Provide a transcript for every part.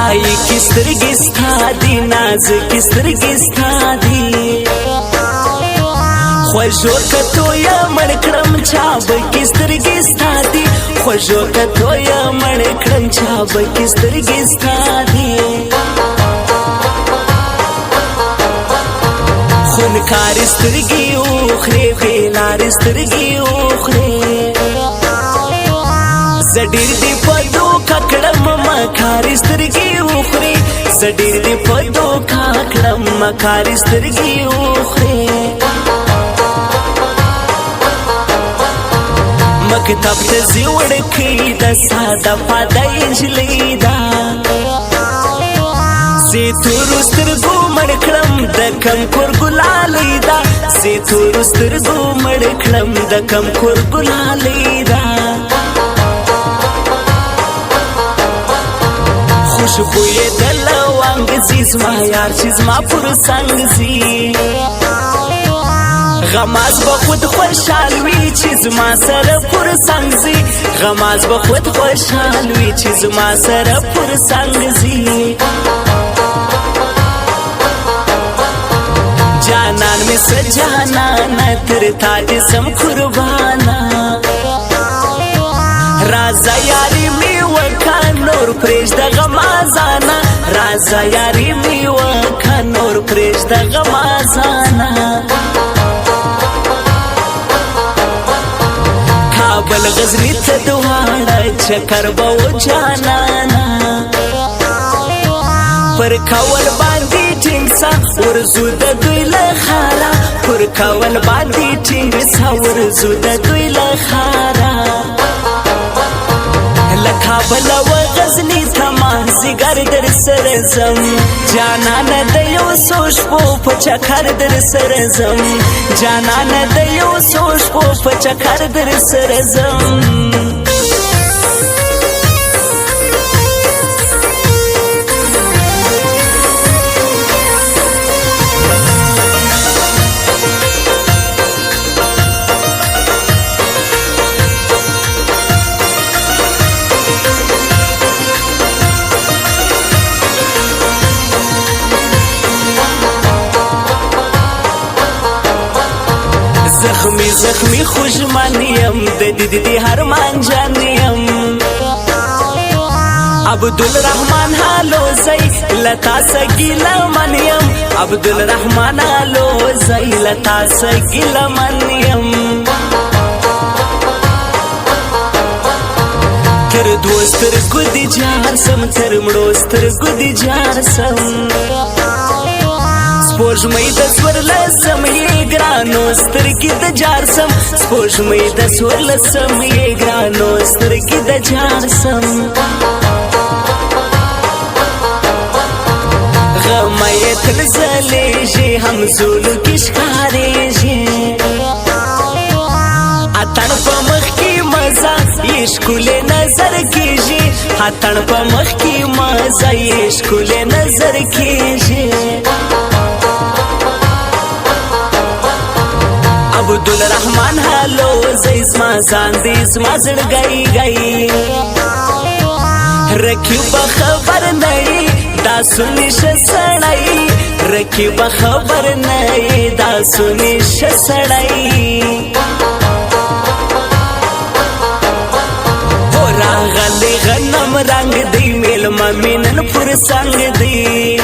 نای کسترګي ستا دي نازک سترګي ستا دي خوږو کتو یا مړ کړم چا به سترګي ستا دي خوږو کتو یا مړ کړم چا به سترګي ستا دي خونکار سترګي اوخري خیلار سترګي اوخري زډیر دی پدو ککړم مکار سترګي اوخري زډیر دی پدو ککړم مکار سترګي اوخري مکتب ته زیوړ کې د ساده پاده انجلۍ دا زه تور سترګو مړ کړم د کم کور ګلالۍ دا زه تور سترګو مړ کړم د کم کور ګلالۍ دا خوشبو یې د لونګ زی زما یار چې زما پر څنګ زی غماز به خود خوشحال وي چې زما سره پر څنګ زی غماز به خود خوشحال وي چې زما سره پر څنګ زی جانان می سجانا تر تا جسم قربانا رازا یاری می وکا نور پریش د غمازانا رازا یاری می وکا نور پریش د غمازانا کابل غزنی ته دواړه چکر به و جانانا پر کول باندې ټینګ سا ورزو د دوی له خارا پر کول باندې ټینګ سا ورزو د دوی له خارا لکابل و غزنی تمام زیګر در سره زم جانان د یو سوش په چکر در سره زم جانان د یو سوش په چکر در سره زم زخمی زخمی خوشمانیم د دی هر مان جانیم عبدالرحمن حالو زی لتا سگیلا منیم عبدالرحمن حالو زی لتا سگیلا منیم تر دوستر گودی جار سم تر مړوستر گودی جار سم سپوږمۍ د سورلسم یې ګرانو سترګې د جار سم سپوږمۍ د سورلسم یې ګرانو سترګې د جار سم غمه یې تل ځلېږي همزولو کې ښکارېږي اتڼ په مخ کې مزه یې ښکلی نظر کېږي اتڼ په مخ کې مزه یې ښکلی نظر کېږي عبدالرحمن حالو زی زما ځان دی زما زړګی گئی رکیب خبر نئی دا سنی ش سړی رکیب خبر نئی دا سنی ش سړی هو راغلی غنم رنگ دی میلمه مینن پر څنګ دی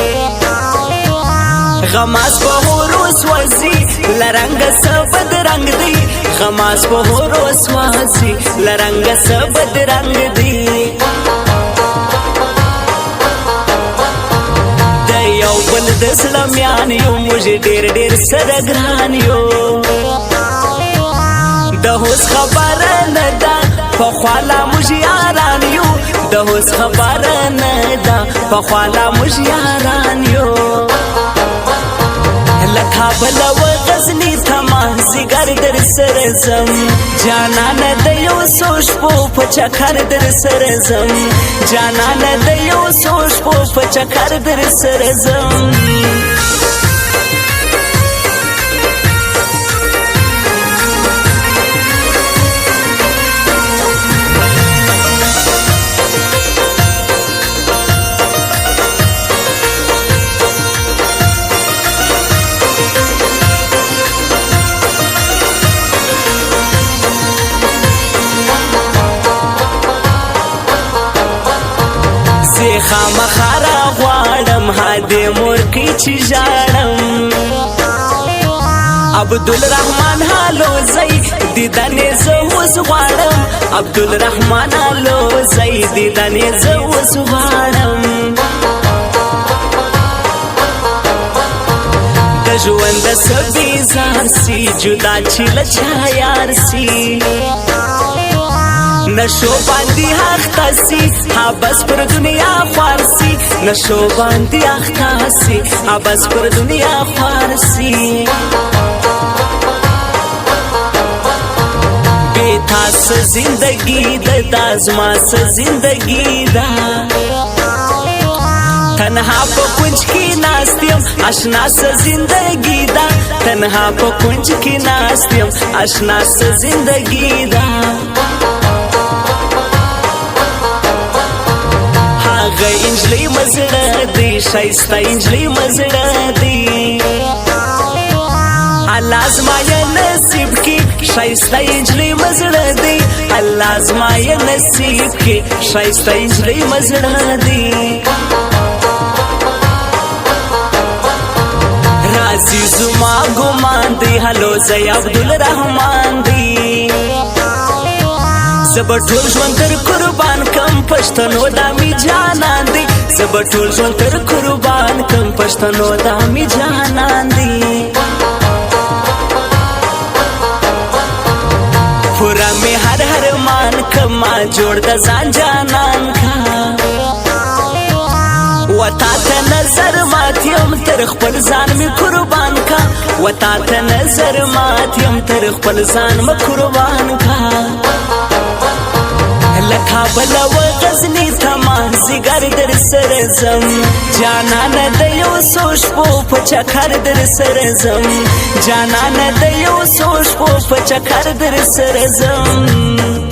غماز په هورو سوازي لرنګ سبد رنگ دی غماز په هورو سوازي لرنګ سبد رنگ دی د یو بل د اسلامیان یو موږ ډیر ډیر سره ګران یو د هوس خبره نه ده په خواله موږ یاران یو د هوس خبره نه ده په خواله موږ یاران یو لکابل و غزنی تمام زیګر در سره زم جانان د یو سوش په چکر در سره زم جانان د یو سوش په چکر در سره زم خامخا راغواړم هادي مور کې چې ژاړم عبدالرحمن هالوزی دیدنې زه اوس غواړم عبدالرحمن هالوزی دیدنې زه اوس غواړم د ژوند څه بیزار سي جدا چې له چا یار سي نشو باندې اخته سي ها بس پر دنیا خوار سي نشو باندې اخته سي ها بس پر دنیا خوار سي تاس زندگی دا زما زندگی دا تنها په کنج کې ناستیم آشنا زندگی دا تنها په کنج کې ناستیم آشنا زندگی دا هغه انجلۍ مزړه دی ښایسته انجلۍ مزړه دی الله زما یې نصیب کې ښایسته انجلۍ مزړه دی الله زما یې نصیب کې ښایسته انجلۍ مزړه دی راځي زما ګمان دی هالوزی عبدالرحمن دی زه به ټول ژوند تر قربان کم پښتنو دا مې جانان دی زه به ټول ژوند تر قربان کم پښتنو دا مې جانان دی پورا می هر مان کما جوړ د ځان جانان کا وتا ته نظر ماتیم تر خپل ځان می قربان کا وتا ته نظر ماتیم تر خپل ځان می قربان کا لکه بل و غزنی تمام زیګر در سره زم جانان د یو سوش په چکر در سره زم جانان د یو سوش په چکر در سره زم